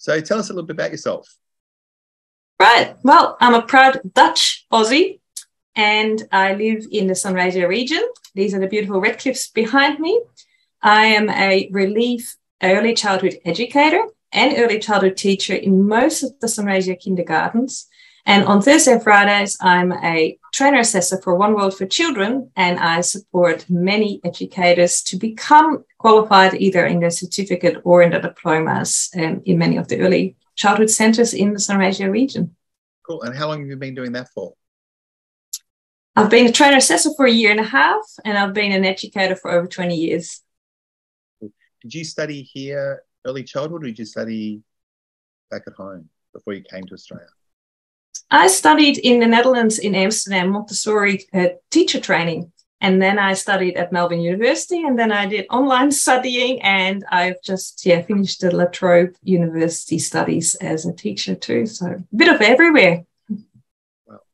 So tell us a little bit about yourself. Right. Well, I'm a proud Dutch Aussie and I live in the Sunraysia region. These are the beautiful red cliffs behind me. I am a relief early childhood educator and early childhood teacher in most of the Sunraysia kindergartens. And on Thursday and Fridays, I'm a trainer assessor for One World for Children, and I support many educators to become qualified either in their certificate or in their diplomas in many of the early childhood centres in the Sunraysia region. Cool. And how long have you been doing that for? I've been a trainer assessor for 1.5 years, and I've been an educator for over 20 years. Did you study here early childhood, or did you study back at home before you came to Australia? I studied in the Netherlands, in Amsterdam, Montessori teacher training. And then I studied at Melbourne University, and then I did online studying, and I've just finished the La Trobe University studies as a teacher too. So a bit of everywhere. Well,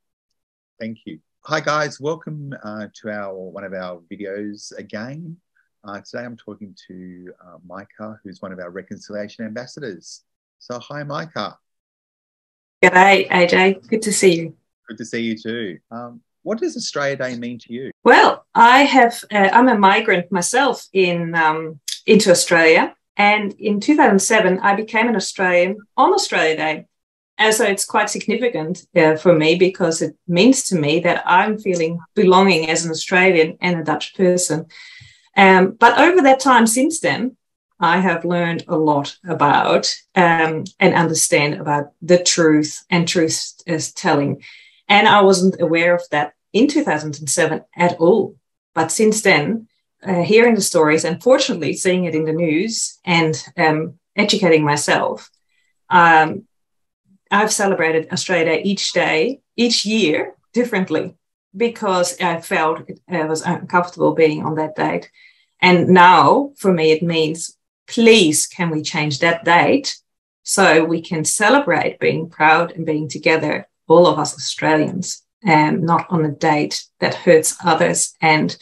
thank you. Hi guys, welcome to one of our videos again. Today I'm talking to Maaike, who's one of our reconciliation ambassadors. So hi Maaike. G'day, AJ. Good to see you. Good to see you too. What does Australia Day mean to you? Well, I'm a migrant myself into Australia, and in 2007 I became an Australian on Australia Day. And so it's quite significant for me because it means to me that I'm feeling belonging as an Australian and a Dutch person. But over that time since then, I have learned a lot about and understand about the truth and truth telling. And I wasn't aware of that in 2007 at all. But since then, hearing the stories and fortunately seeing it in the news and educating myself, I've celebrated Australia Day each year differently because I felt I was uncomfortable being on that date. And now for me, it means, please, can we change that date so we can celebrate being proud and being together, all of us Australians, and not on a date that hurts others and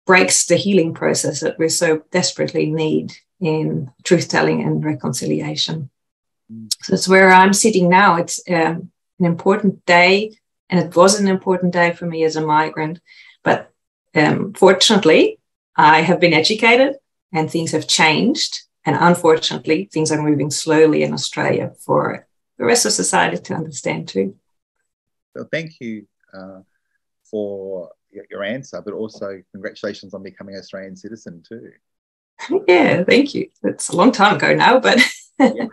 breaks the healing process that we so desperately need in truth-telling and reconciliation. So it's where I'm sitting now. It's an important day, and it was an important day for me as a migrant. But fortunately, I have been educated and things have changed. And unfortunately, things are moving slowly in Australia for the rest of society to understand too. Well, thank you for your answer, but also congratulations on becoming an Australian citizen too. Yeah, thank you. It's a long time ago now, but... Yeah.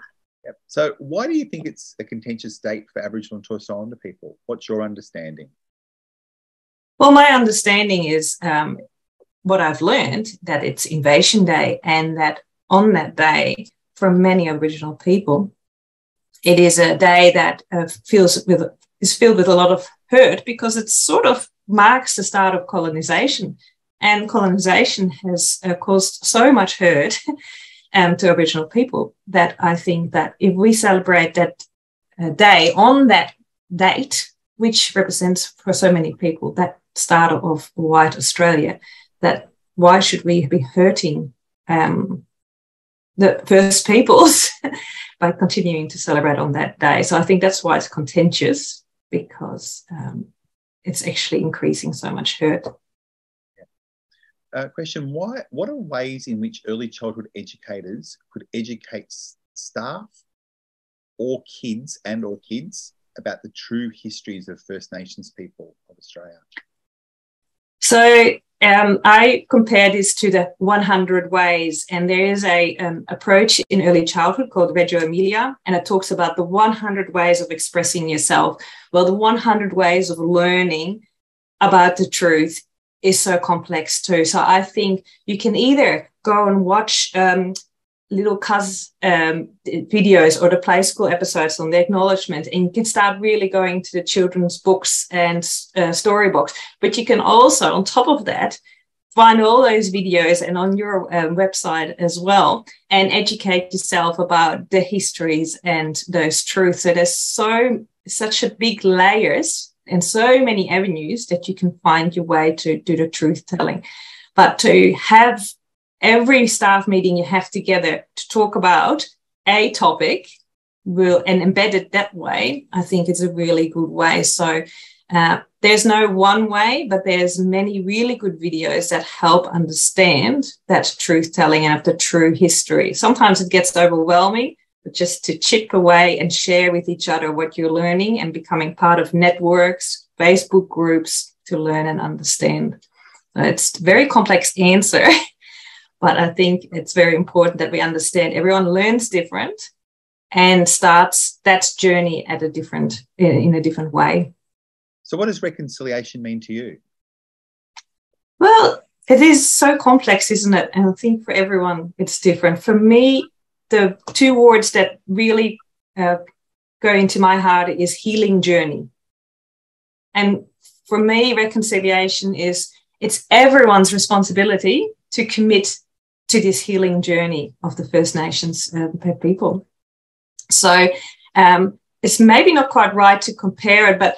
So why do you think it's a contentious date for Aboriginal and Torres Strait Islander people? What's your understanding? Well, my understanding is what I've learned, that it's Invasion Day, and that on that day, for many Aboriginal people, it is a day that is filled with a lot of hurt because it sort of marks the start of colonisation. And colonisation has caused so much hurt to Aboriginal people that I think that if we celebrate that day on that date, which represents for so many people that start of white Australia, that why should we be hurting the First Peoples by continuing to celebrate on that day? So I think that's why it's contentious, because it's actually increasing so much hurt. Question, what are ways in which early childhood educators could educate staff or kids about the true histories of First Nations people of Australia? So I compare this to the 100 ways, and there is a approach in early childhood called Reggio Emilia, and it talks about the 100 ways of expressing yourself. Well, the 100 ways of learning about the truth is so complex too. So I think you can either go and watch little cuz videos or the play school episodes on the acknowledgement, and you can start really going to the children's books and storybooks. But you can also, on top of that, find all those videos and on your website as well, and educate yourself about the histories and those truths. So there's such a big layers and so many avenues that you can find your way to do the truth telling. But to have every staff meeting you have together to talk about a topic and embed it that way, I think it's a really good way. So there's no one way, but there's many really good videos that help understand that truth telling and the true history. Sometimes it gets overwhelming, but just to chip away and share with each other what you're learning and becoming part of networks, Facebook groups to learn and understand. It's a very complex answer, but I think it's very important that we understand everyone learns different and starts that journey at in a different way. So what does reconciliation mean to you? Well, it is so complex, isn't it? And I think for everyone it's different. For me, the two words that really go into my heart is healing journey. And for me, reconciliation it's everyone's responsibility to commit to this healing journey of the First Nations people. So it's maybe not quite right to compare it, but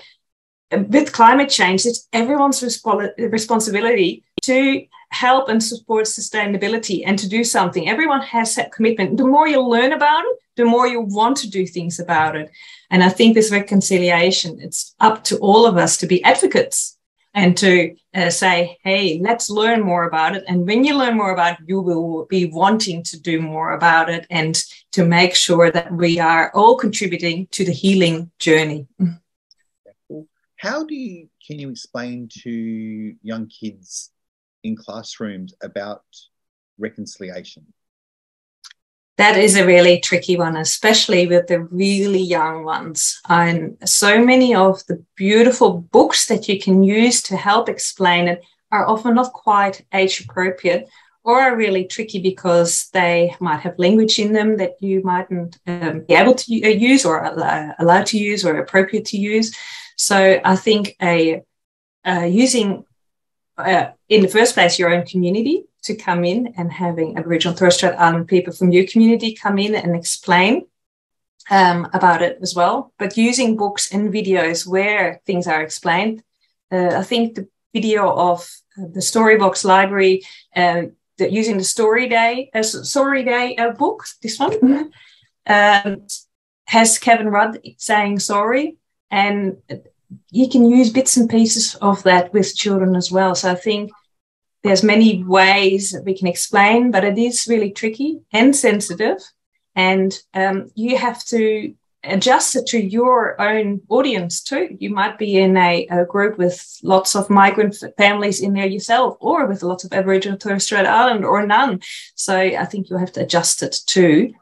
with climate change, it's everyone's responsibility to help and support sustainability and to do something. Everyone has that commitment. The more you learn about it, the more you want to do things about it. And I think this reconciliation, it's up to all of us to be advocates and to say, hey, let's learn more about it. And when you learn more about it, you will be wanting to do more about it and to make sure that we are all contributing to the healing journey. How can you explain to young kids in classrooms about reconciliation? That is a really tricky one, especially with the really young ones. And so many of the beautiful books that you can use to help explain it are often not quite age appropriate or are really tricky because they might have language in them that you mightn't be able to use or allowed to use or appropriate to use. So I think using, in the first place, your own community to come in and having Aboriginal and Torres Strait Island people from your community come in and explain about it as well. But using books and videos where things are explained, I think the video of the Storybox Library, using the Story Day book, this one, has Kevin Rudd saying sorry. And you can use bits and pieces of that with children as well. So I think there's many ways that we can explain, but it is really tricky and sensitive. And you have to adjust it to your own audience too. You might be in a group with lots of migrant families in there yourself, or with lots of Aboriginal Torres Strait Island, or none. So I think you'll have to adjust it to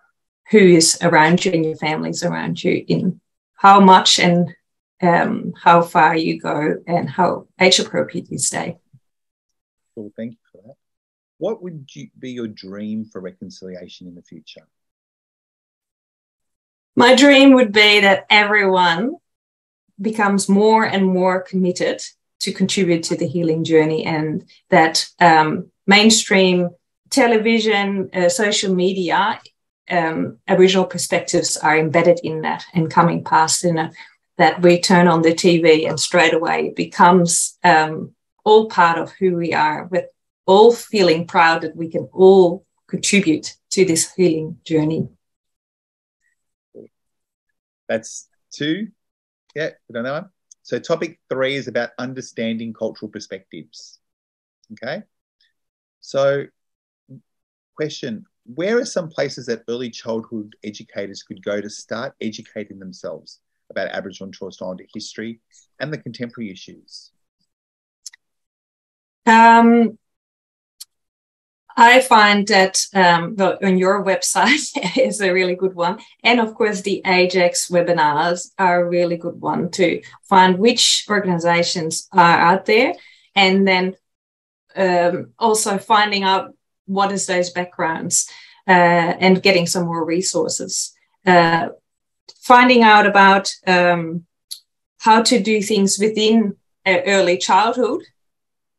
who is around you and your families around you, in how much and how far you go and how age appropriate you stay. Cool, thank you for that. What would be your dream for reconciliation in the future? My dream would be that everyone becomes more and more committed to contribute to the healing journey, and that mainstream television, social media, Aboriginal perspectives are embedded in that and coming past in it, that we turn on the TV and straight away it becomes all part of who we are, with all feeling proud that we can all contribute to this healing journey. That's two. Yeah, we don't know one. So topic 3 is about understanding cultural perspectives. Okay. So question, where are some places that early childhood educators could go to start educating themselves about Aboriginal and Torres Strait Islander history and the contemporary issues? I find that on your website is a really good one. And of course, the AGECS webinars are a really good one to find which organizations are out there, and then also finding out what is those backgrounds and getting some more resources. Finding out about how to do things within early childhood.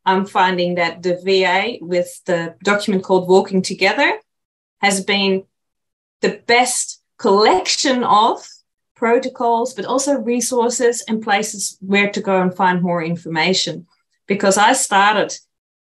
I'm finding that the VA, with the document called Walking Together, has been the best collection of protocols, but also resources and places where to go and find more information. Because I started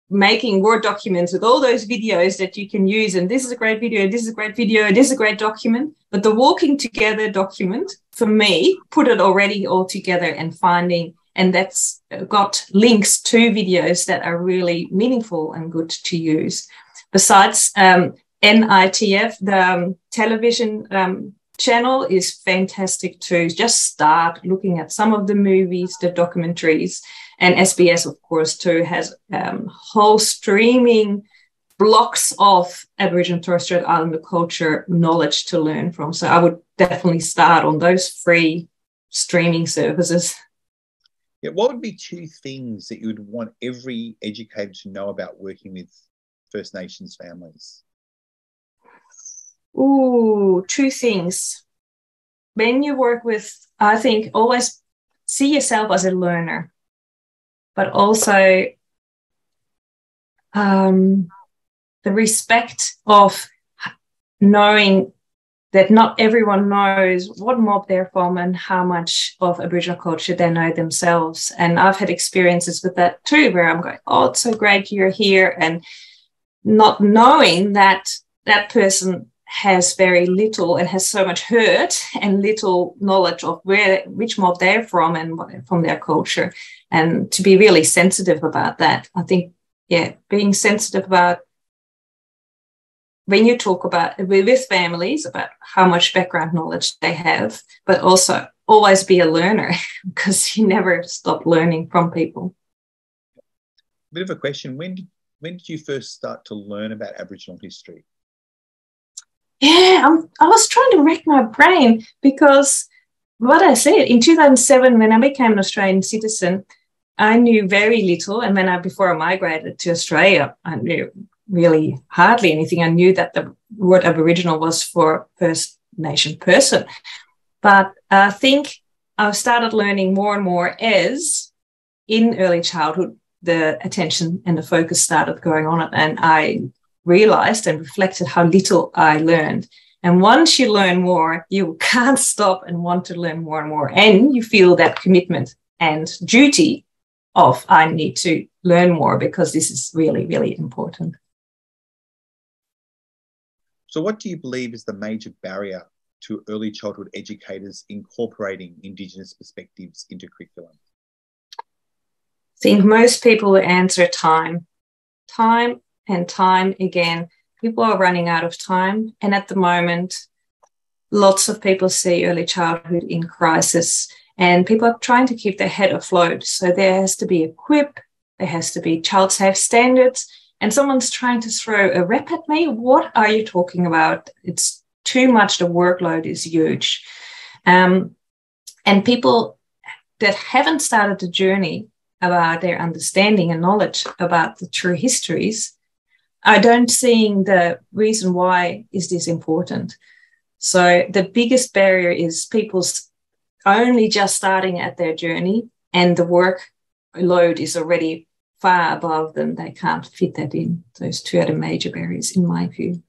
making Word documents with all those videos that you can use, and this is a great video, this is a great video, this is a great document. But the walking together document, for me, put it already all together and finding, and that's got links to videos that are really meaningful and good to use. Besides NITF, the television channel is fantastic too. Just start looking at some of the movies, the documentaries, and SBS, of course, too, has whole streaming blocks of Aboriginal and Torres Strait Islander culture knowledge to learn from. So I would definitely start on those free streaming services. Yeah, what would be 2 things that you would want every educator to know about working with First Nations families? Ooh, 2 things. When you work with, I think, always see yourself as a learner, but also the respect of knowing that not everyone knows what mob they're from and how much of Aboriginal culture they know themselves. And I've had experiences with that too, where I'm going, oh, it's so great you're here, and not knowing that that person has very little and has so much hurt and little knowledge of which mob they're from and from their culture, and to be really sensitive about that. I think, yeah, being sensitive about when you talk about with families about how much background knowledge they have, but also always be a learner because you never stop learning from people. Bit of a question. When did you first start to learn about Aboriginal history? Yeah, I was trying to rack my brain because what I said, in 2007, when I became an Australian citizen, I knew very little. And before I migrated to Australia, I knew really hardly anything. I knew that the word Aboriginal was for First Nation person. But I think I started learning more and more as in early childhood, the attention and the focus started going on it. And I realized and reflected how little I learned. And once you learn more, you can't stop and want to learn more and more. And you feel that commitment and duty of, I need to learn more because this is really, really important. So what do you believe is the major barrier to early childhood educators incorporating Indigenous perspectives into curriculum? I think most people answer time. Time and time again. People are running out of time. And at the moment, lots of people see early childhood in crisis, and people are trying to keep their head afloat. So there has to be a QIP, there has to be child safe standards, and someone's trying to throw a rep at me. What are you talking about? It's too much. The workload is huge. And people that haven't started the journey about their understanding and knowledge about the true histories, I don't see the reason why is this important. So the biggest barrier is people's only just starting at their journey, and the workload is already far above them. They can't fit that in. Those 2 are the major barriers in my view.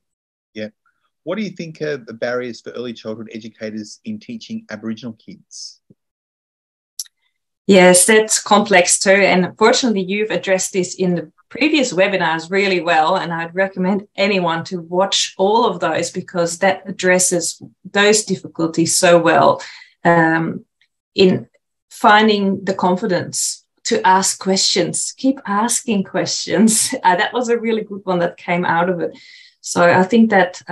Yeah. What do you think are the barriers for early childhood educators in teaching Aboriginal kids? Yes, that's complex too. And unfortunately, you've addressed this in the previous webinars really well. And I'd recommend anyone to watch all of those because that addresses those difficulties so well in finding the confidence to ask questions. Keep asking questions. That was a really good one that came out of it. So I think that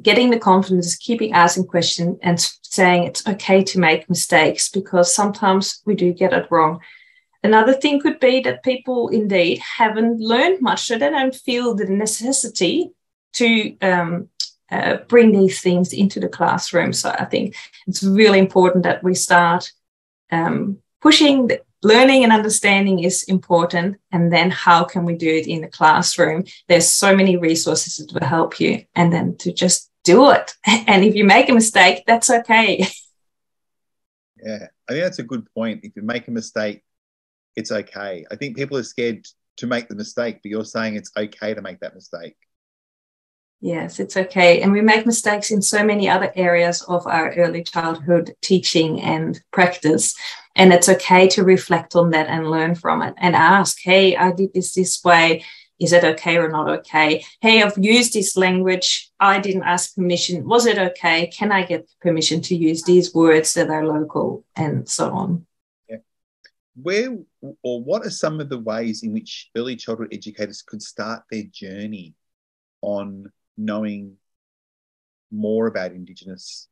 getting the confidence, keeping asking questions and saying it's okay to make mistakes because sometimes we do get it wrong. Another thing could be that people indeed haven't learned much, so they don't feel the necessity to bring these things into the classroom. So I think it's really important that we start pushing. Learning and understanding is important, and then how can we do it in the classroom? There's so many resources that will help you, and then to just do it. And if you make a mistake, that's okay. Yeah, I think that's a good point. If you make a mistake, it's okay. I think people are scared to make the mistake, but you're saying it's okay to make that mistake. Yes, it's okay. And we make mistakes in so many other areas of our early childhood teaching and practice. And it's okay to reflect on that and learn from it and ask, hey, I did this way. Is it okay or not okay? Hey, I've used this language. I didn't ask permission. Was it okay? Can I get permission to use these words that are local, and so on? Yeah. Where or what are some of the ways in which early childhood educators could start their journey on knowing more about Indigenous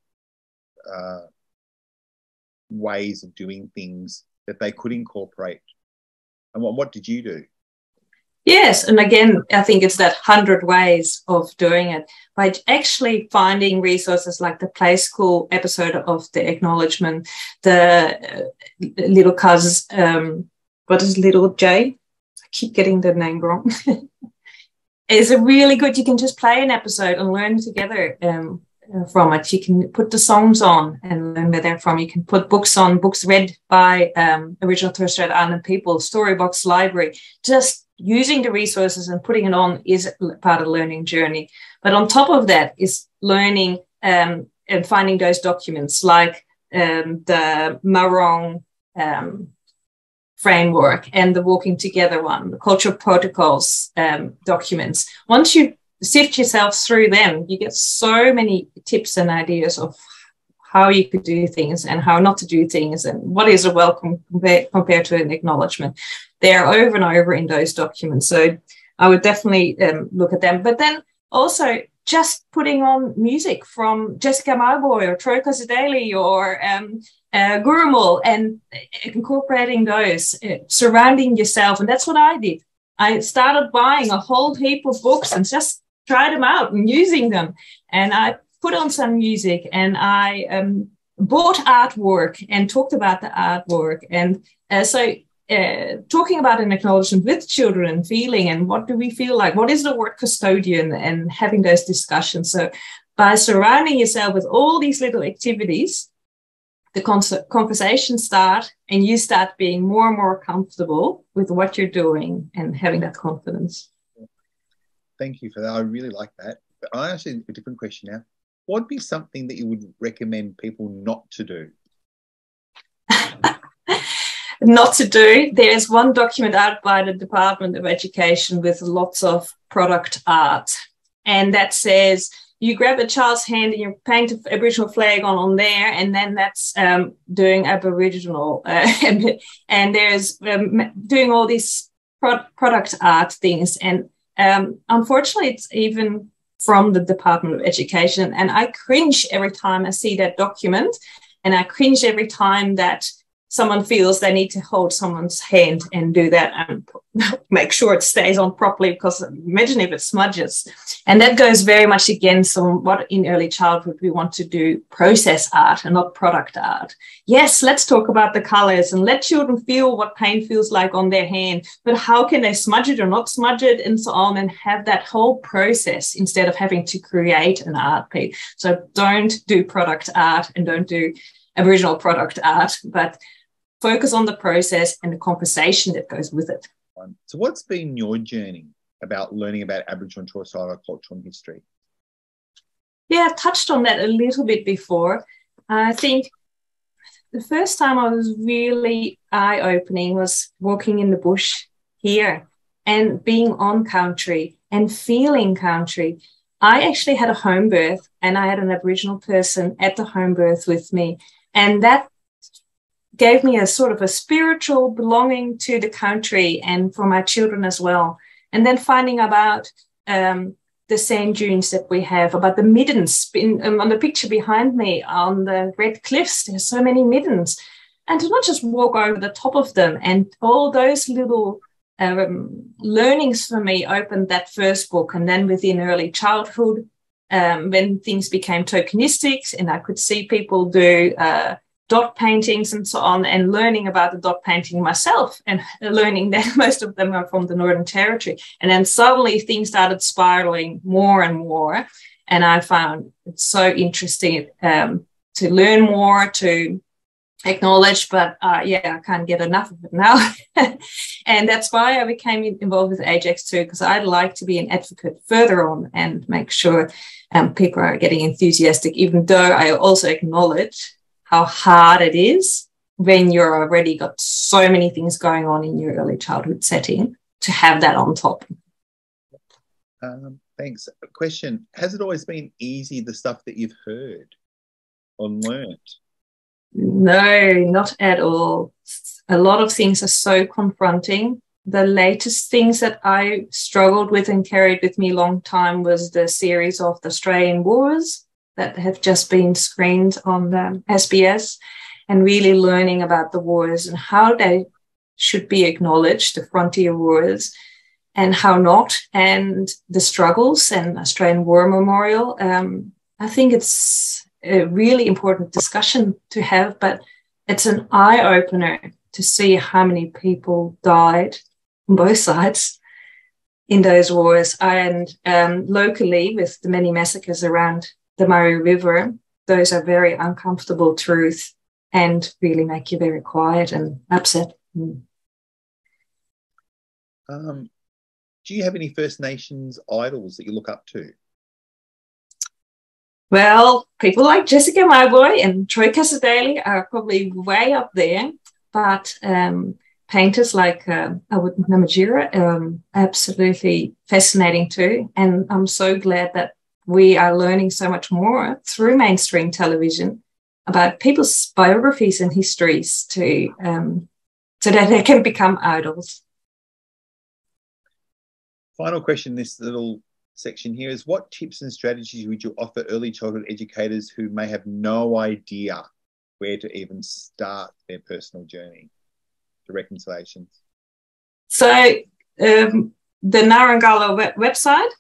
ways of doing things that they could incorporate? And what did you do? Yes, and again, I think it's that 100 ways of doing it by actually finding resources like the Play School episode of the acknowledgement, the little cuz, what is little J? I keep getting the name wrong. It's a really good, you can just play an episode and learn together from it. You can put the songs on and learn where they're from. You can put books on, books read by Aboriginal Torres Strait Island people, Storybox Library. Just using the resources and putting it on is part of the learning journey. But on top of that is learning and finding those documents like the Marong framework and the Walking Together one, the cultural protocols documents. Once you sift yourself through them, you get so many tips and ideas of how you could do things and how not to do things and what is a welcome compared to an acknowledgement. They are over and over in those documents. So I would definitely look at them. But then also just putting on music from Jessica Mauboy or Troy Cosideli or Gurumul and incorporating those, surrounding yourself. And that's what I did. I started buying a whole heap of books and just tried them out and using them. And I put on some music and I bought artwork and talked about the artwork. And so talking about an acknowledgement with children and feeling and what do we feel like, what is the word custodian, and having those discussions. So by surrounding yourself with all these little activities, the conversations start and you start being more and more comfortable with what you're doing and having that confidence. Thank you for that. I really like that. But I actually a different question now. What would be something that you would recommend people not to do? Not to do. There's one document out by the Department of Education with lots of product art, and that says you grab a child's hand and you paint an Aboriginal flag on there, and then that's doing Aboriginal. And there's doing all these product art things. And unfortunately, it's even from the Department of Education. And I cringe every time I see that document, and I cringe every time that someone feels they need to hold someone's hand and do that and make sure it stays on properly, because imagine if it smudges. And that goes very much against what in early childhood we want to do, process art and not product art. Yes, let's talk about the colors and let children feel what paint feels like on their hand, but how can they smudge it or not smudge it and so on, and have that whole process instead of having to create an art piece. So don't do product art and don't do Aboriginal product art, but focus on the process and the conversation that goes with it. So what's been your journey about learning about Aboriginal and Torres Strait Islander culture and history? Yeah, I touched on that a little bit before. I think the first time I was really eye-opening was walking in the bush here and being on country and feeling country. I actually had a home birth and I had an Aboriginal person at the home birth with me, and that gave me a sort of a spiritual belonging to the country and for my children as well. And then finding about the sand dunes that we have, about the middens on the picture behind me on the red cliffs. There's so many middens. And to not just walk over the top of them, and all those little learnings for me opened that first book. And then within early childhood, when things became tokenistic and I could see people do dot paintings and so on, and learning about the dot painting myself and learning that most of them are from the Northern Territory. And then suddenly things started spiraling more and more. And I found it so interesting to learn more, to acknowledged, but yeah, I can't get enough of it now. And that's why I became involved with AGECS too, because I'd like to be an advocate further on and make sure people are getting enthusiastic, even though I also acknowledge how hard it is when you're already got so many things going on in your early childhood setting to have that on top. Thanks. A question, has it always been easy, the stuff that you've heard or learned? No, not at all. A lot of things are so confronting. The latest things that I struggled with and carried with me a long time was the series of the Australian wars that have just been screened on the SBS, and really learning about the wars and how they should be acknowledged, the frontier wars, and how not, and the struggles and Australian War Memorial. I think it's a really important discussion to have, but it's an eye-opener to see how many people died on both sides in those wars. And locally, with the many massacres around the Murray River, those are very uncomfortable truths and really make you very quiet and upset. Do you have any First Nations idols that you look up to? Well, people like Jessica Mauboy and Troy Casadale are probably way up there, but painters like Awut Namajira, absolutely fascinating too. And I'm so glad that we are learning so much more through mainstream television about people's biographies and histories to so that they can become idols. Final question, this little section here is, what tips and strategies would you offer early childhood educators who may have no idea where to even start their personal journey to reconciliations? So the Narangala website,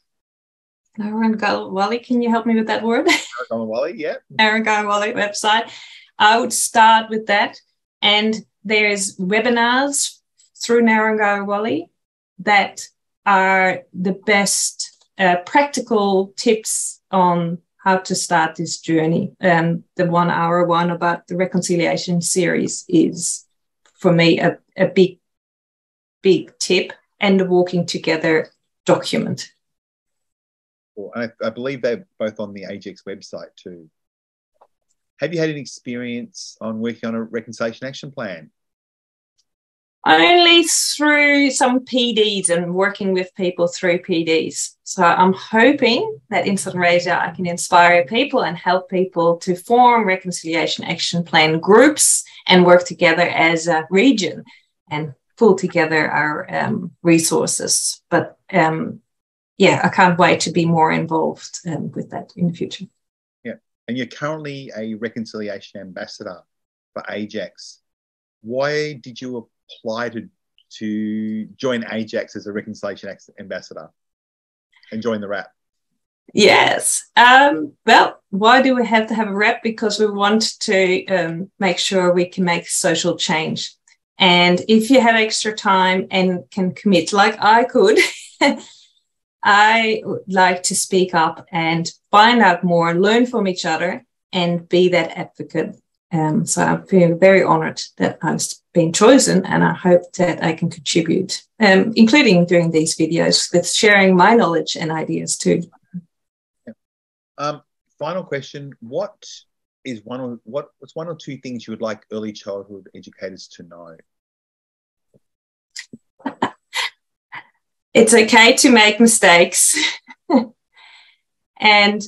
Narangala, can you help me with that word? Narangala, yeah. Narangala website. I would start with that. And there's webinars through Narangala that are the best practical tips on how to start this journey. The 1 hour one about the reconciliation series is, for me, a big tip, and the Walking Together document. Well, I believe they're both on the AGECS website too. Have you had any experience on working on a reconciliation action plan? Only through some PDs and working with people through PDs. So I'm hoping that in Sunraysia I can inspire people and help people to form reconciliation action plan groups and work together as a region and pull together our resources. But yeah, I can't wait to be more involved with that in the future. Yeah, and you're currently a reconciliation ambassador for AGECS. Why did you apply to join AGECS as a reconciliation ambassador and join the RAP? Yes. Well, why do we have to have a RAP? Because we want to make sure we can make social change. And if you have extra time and can commit like I could, I would like to speak up and find out more, learn from each other, and be that advocate. So I feel very honoured that I've been chosen, and I hope that I can contribute, including doing these videos with sharing my knowledge and ideas too. Final question: what's one or two things you would like early childhood educators to know? It's okay to make mistakes, and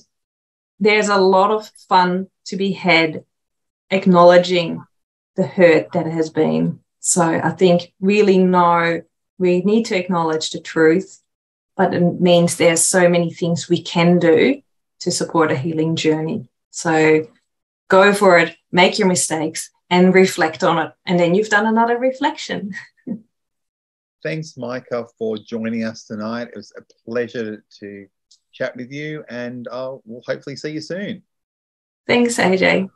there's a lot of fun to be had acknowledging the hurt that has been. So I think really we need to acknowledge the truth, but it means there's so many things we can do to support a healing journey. So go for it, make your mistakes and reflect on it. And then you've done another reflection. Thanks, Maaike, for joining us tonight. It was a pleasure to chat with you, and we'll hopefully see you soon. Thanks, AJ.